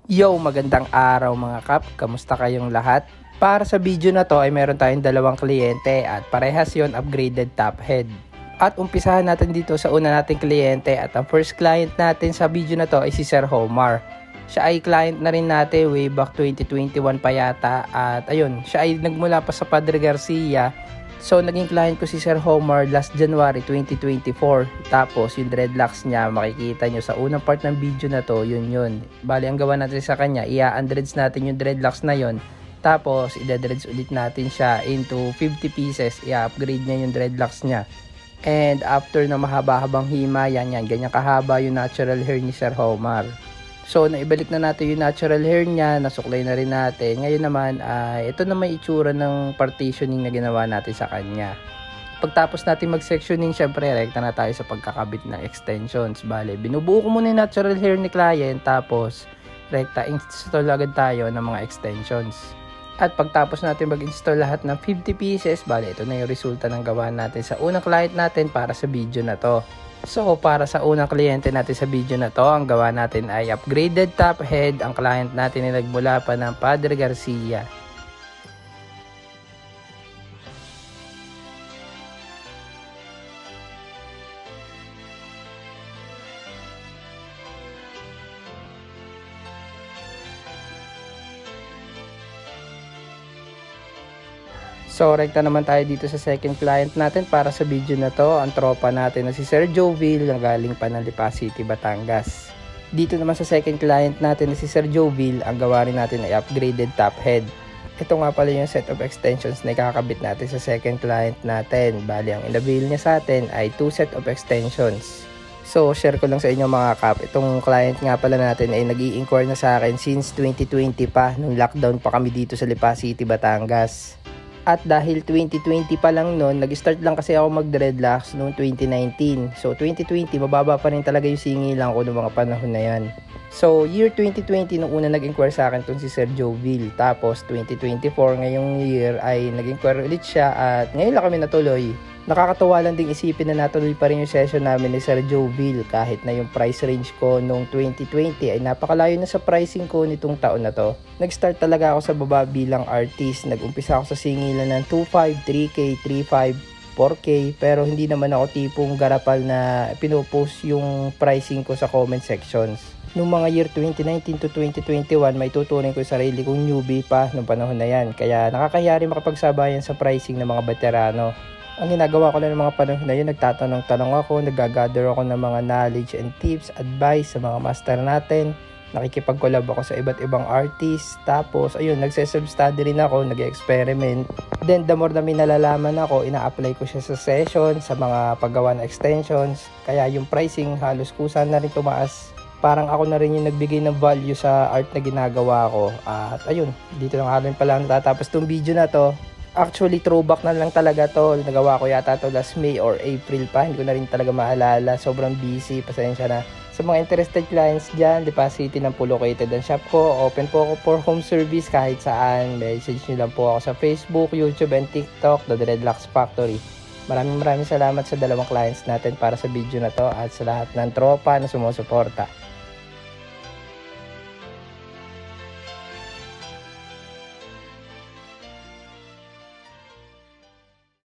Yo, magandang araw mga kap, kamusta kayong lahat? Para sa video na to ay meron tayong dalawang kliyente at parehas yon upgraded top head. At umpisahan natin dito sa una nating kliyente at ang first client natin sa video na to ay si Sir Homar. Siya ay client na rin natin way back 2021 pa yata at ayun, siya ay nagmula pa sa Padre Garcia. So naging client ko si Sir Homar last January 2024. Tapos yung dreadlocks niya makikita nyo sa unang part ng video na to, yun. Bali ang gawa natin sa kanya, i-undreads natin yung dreadlocks na yon. Tapos i-dreads ulit natin siya into 50 pieces, i-upgrade niya yung dreadlocks niya. And after na mahaba-habang hima, yan, ganyan kahaba yung natural hair ni Sir Homar. So, naibalik na natin yung natural hair niya, nasuklay na rin natin. Ngayon naman, ito na may itsura ng partitioning na ginawa natin sa kanya. Pagtapos natin mag-sectioning, syempre, rekta na tayo sa pagkakabit ng extensions. Bale, binubuo ko muna yung natural hair ni client, tapos rekta install agad tayo ng mga extensions. At pagtapos natin mag-install lahat ng 50 pieces, bale, ito na yung resulta ng gawa natin sa unang client natin para sa video na to. So, para sa unang kliyente natin sa video na to, ang gawa natin ay upgraded top head. Ang client natin ay nagmula pa ng Padre Garcia. So, rekta naman tayo dito sa second client natin para sa video na to. Ang tropa natin na si Sir Jovil na galing pa ng Lipa City, Batangas. Dito naman sa second client natin na si Sir Jovil, ang gawa rin natin ay upgraded top head. Ito nga pala yung set of extensions na ikakabit natin sa second client natin. Bali, ang inabil niya sa atin ay 2 set of extensions. So, share ko lang sa inyo mga kap. Itong client nga pala natin ay nag-i-inquire na sa akin since 2020 pa, nung lockdown pa kami dito sa Lipa City, Batangas. At dahil 2020 pa lang noon, nag-start lang kasi ako mag-dreadlocks noong 2019. So 2020, mababa pa rin talaga yung singilan ko noong mga panahon na yan. So year 2020, nung una nag-inquire sa akin itong si Sir Jovil. Tapos 2024, ngayong year ay nag-inquire ulit siya at ngayon lang kami natuloy. Nakakatawa lang ding isipin na natuloy pa rin yung session namin ni Sir Jovil kahit na yung price range ko noong 2020 ay napakalayo na sa pricing ko nitong taon na to. Nag-start talaga ako sa baba bilang artist. Nag-umpisa ako sa singilan ng 2.5, 3K, 3.5, 4K pero hindi naman ako tipong garapal na pinopost yung pricing ko sa comment sections. Noong mga year 2019 to 2021, may tuturing ko yung sarili kong newbie pa noong panahon na yan. Kaya nakakahiya rin makapagsabayan sa pricing ng mga veterano. Ang ginagawa ko lang ng mga panahon na yun, nagtatanong-tanong ako, nagagather ako ng mga knowledge and tips, advice sa mga master natin. Nakikipag-collab ako sa iba't ibang artists. Tapos, ayun, nagse-self-study rin ako, nag-experiment. Then, the more na may nalalaman ako, ina-apply ko siya sa session, sa mga paggawa ng extensions. Kaya yung pricing halos kusa na rin tumaas. Parang ako na rin yung nagbigay ng value sa art na ginagawa ko. At ayun, dito lang rin pala natatapos tong video na to. Actually, throwback na lang talaga to. Nagawa ko yata to last May or April pa. Hindi ko na rin talaga maalala. Sobrang busy. Pasensya na. Sa mga interested clients dyan, Lipa City lang po located ang shop ko. Open po ako for home service kahit saan. Message nyo lang po ako sa Facebook, YouTube, and TikTok, The Dreadlocks Factory. Maraming salamat sa dalawang clients natin para sa video na to at sa lahat ng tropa na sumusuporta.